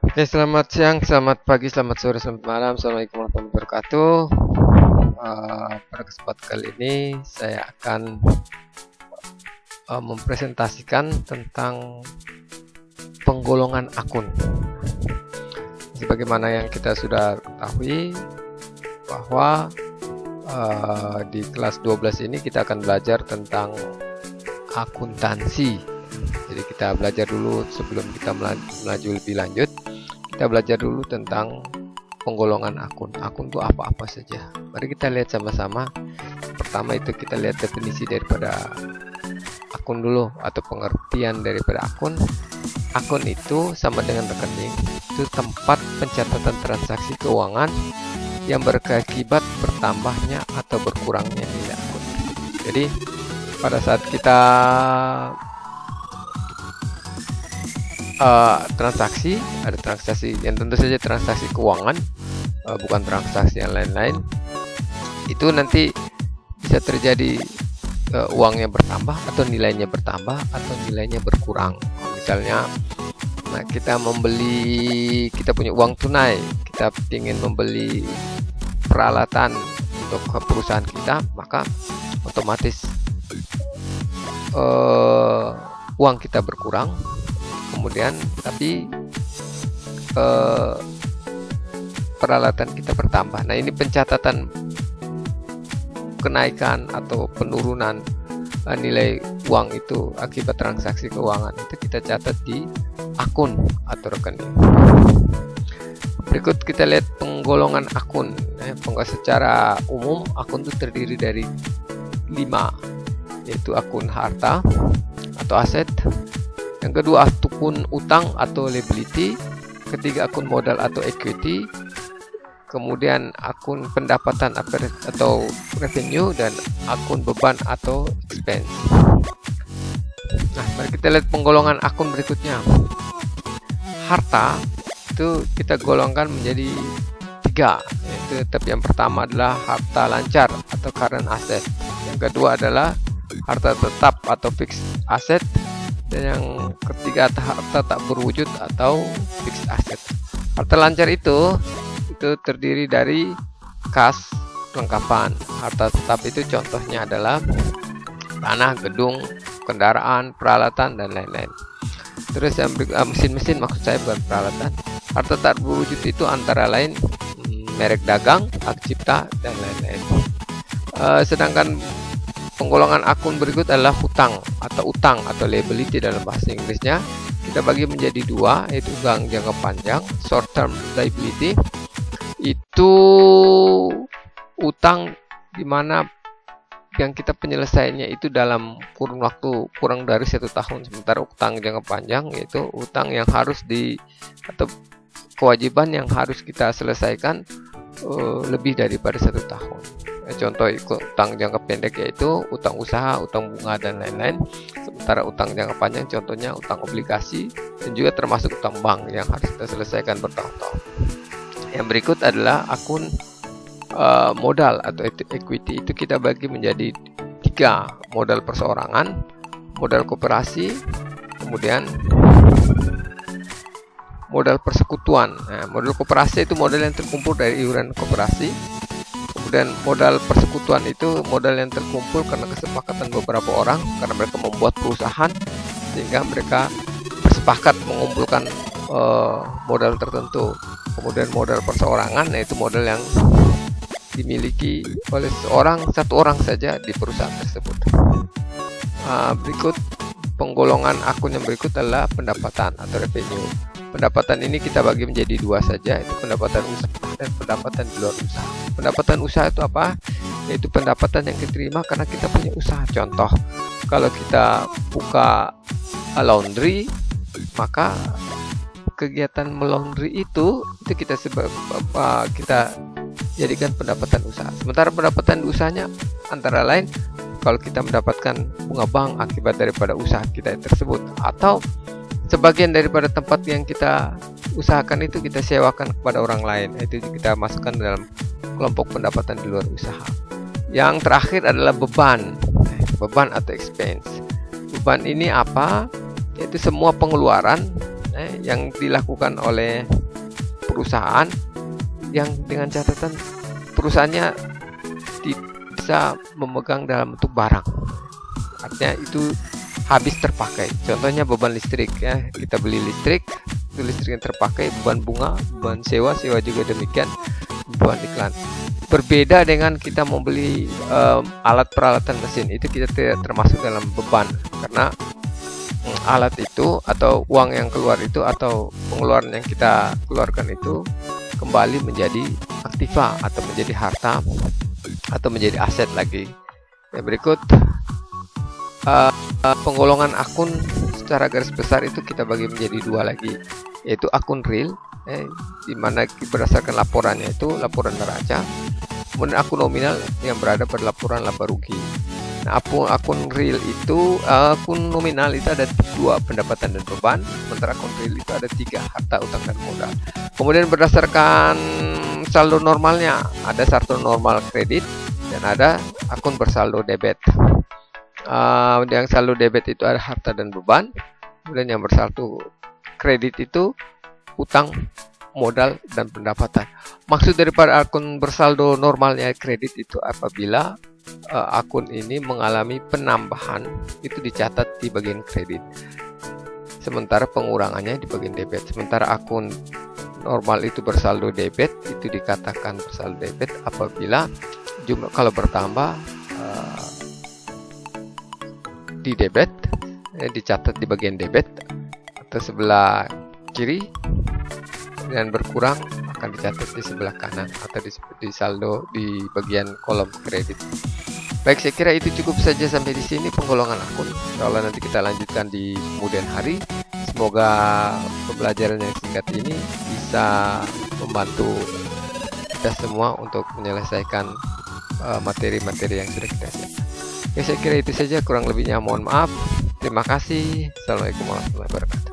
Oke, selamat siang, selamat pagi, selamat sore, selamat malam. Assalamualaikum warahmatullahi wabarakatuh. Pada kesempatan kali ini saya akan mempresentasikan tentang penggolongan akun. Sebagaimana yang kita sudah ketahui bahwa di kelas 12 ini kita akan belajar tentang akuntansi. Jadi kita belajar dulu sebelum kita melaju lebih lanjut. Kita belajar dulu tentang penggolongan akun. Akun itu apa-apa saja. Mari kita lihat sama-sama. Pertama itu kita lihat definisi daripada akun dulu, atau pengertian daripada akun. Akun itu sama dengan rekening. Itu tempat pencatatan transaksi keuangan yang berakibat bertambahnya atau berkurangnya nilai akun. Jadi pada saat kita transaksi, ada transaksi yang tentu saja transaksi keuangan, bukan transaksi yang lain-lain. Itu nanti bisa terjadi uangnya bertambah atau nilainya bertambah atau nilainya berkurang. Misalnya, kita punya uang tunai, kita ingin membeli peralatan untuk perusahaan kita, maka otomatis uang kita berkurang. Kemudian tapi peralatan kita bertambah. Nah, ini pencatatan kenaikan atau penurunan nilai uang itu akibat transaksi keuangan itu kita catat di akun atau rekening. Berikut kita lihat penggolongan akun. Secara umum akun itu terdiri dari 5, yaitu akun harta atau aset. Yang kedua, akun utang atau liability. Ketiga, akun modal atau equity. Kemudian akun pendapatan atau revenue, dan akun beban atau expense. Nah, mari kita lihat penggolongan akun berikutnya. Harta itu kita golongkan menjadi 3, yaitu yang pertama adalah harta lancar atau current asset. Yang kedua adalah harta tetap atau fixed asset. Dan yang ketiga, harta tak berwujud atau fixed asset. Harta lancar itu terdiri dari kas kelengkapan. Harta tetap itu contohnya adalah tanah, gedung, kendaraan, peralatan, dan lain-lain. Terus yang mesin-mesin, maksud saya bukan peralatan. Harta tak berwujud itu antara lain merek dagang, hak cipta, dan lain-lain. Sedangkan penggolongan akun berikut adalah hutang atau utang atau liability dalam bahasa Inggrisnya. Kita bagi menjadi 2, yaitu utang jangka panjang, short term liability. Itu utang di mana yang kita penyelesaiannya itu dalam kurun waktu kurang dari 1 tahun. Sementara utang jangka panjang yaitu utang yang harus atau kewajiban yang harus kita selesaikan lebih daripada 1 tahun. Contoh utang jangka pendek yaitu utang usaha, utang bunga, dan lain-lain. Sementara utang jangka panjang contohnya utang obligasi, dan juga termasuk utang bank yang harus kita selesaikan bertahun-tahun. Yang berikut adalah akun modal atau equity. Itu kita bagi menjadi 3, modal perseorangan, modal koperasi, kemudian modal persekutuan. Nah, modal koperasi itu modal yang terkumpul dari iuran koperasi. Kemudian modal persekutuan itu modal yang terkumpul karena kesepakatan beberapa orang, karena mereka membuat perusahaan sehingga mereka bersepakat mengumpulkan modal tertentu. Kemudian modal perseorangan, yaitu modal yang dimiliki oleh satu orang saja di perusahaan tersebut. Berikut penggolongan akun yang berikut adalah pendapatan atau revenue. Pendapatan ini kita bagi menjadi 2 saja, itu pendapatan usaha dan pendapatan di luar usaha. Pendapatan usaha itu apa? Yaitu pendapatan yang diterima karena kita punya usaha. Contoh, kalau kita buka laundry, maka kegiatan melaundry itu kita jadikan pendapatan usaha. Sementara pendapatan di usahanya antara lain kalau kita mendapatkan bunga bank akibat daripada usaha kita tersebut, atau sebagian daripada tempat yang kita usahakan itu kita sewakan kepada orang lain, itu kita masukkan dalam kelompok pendapatan di luar usaha. Yang terakhir adalah beban atau expense. Beban ini apa? Yaitu semua pengeluaran yang dilakukan oleh perusahaan yang dengan catatan perusahaannya bisa memegang dalam bentuk barang. Artinya itu habis terpakai. Contohnya beban listrik ya, kita beli listrik, itu listrik yang terpakai, beban bunga, beban sewa juga demikian, beban iklan. Berbeda dengan kita membeli alat peralatan mesin, itu kita tidak termasuk dalam beban karena alat itu atau uang yang keluar itu atau pengeluaran yang kita keluarkan itu kembali menjadi aktiva atau menjadi harta atau menjadi aset lagi. Berikut penggolongan akun secara garis besar itu kita bagi menjadi dua lagi, yaitu akun real di mana berdasarkan laporannya itu laporan neraca, kemudian akun nominal yang berada pada laporan laba rugi. Nah, akun real itu akun nominal itu ada 2, pendapatan dan beban, sementara akun real itu ada 3, harta, utang dan modal. Kemudian berdasarkan saldo normalnya, ada saldo normal kredit dan ada akun bersaldo debit. Yang saldo debit itu ada harta dan beban, kemudian yang bersaldo kredit itu utang, modal dan pendapatan. Maksud daripada akun bersaldo normalnya kredit itu apabila akun ini mengalami penambahan itu dicatat di bagian kredit, sementara pengurangannya di bagian debit. Sementara akun normal itu bersaldo debit itu dikatakan bersaldo debit apabila jumlah kalau bertambah di debit dicatat di bagian debit atau sebelah kiri, dan berkurang akan dicatat di sebelah kanan atau di saldo di bagian kolom kredit. Baik, saya kira itu cukup saja sampai di sini penggolongan akun. Kalau nanti kita lanjutkan di kemudian hari. Semoga pembelajaran yang singkat ini bisa membantu kita semua untuk menyelesaikan materi-materi yang sudah kita siapkan. Oke, saya kira itu saja, kurang lebihnya mohon maaf. Terima kasih. Assalamualaikum warahmatullahi wabarakatuh.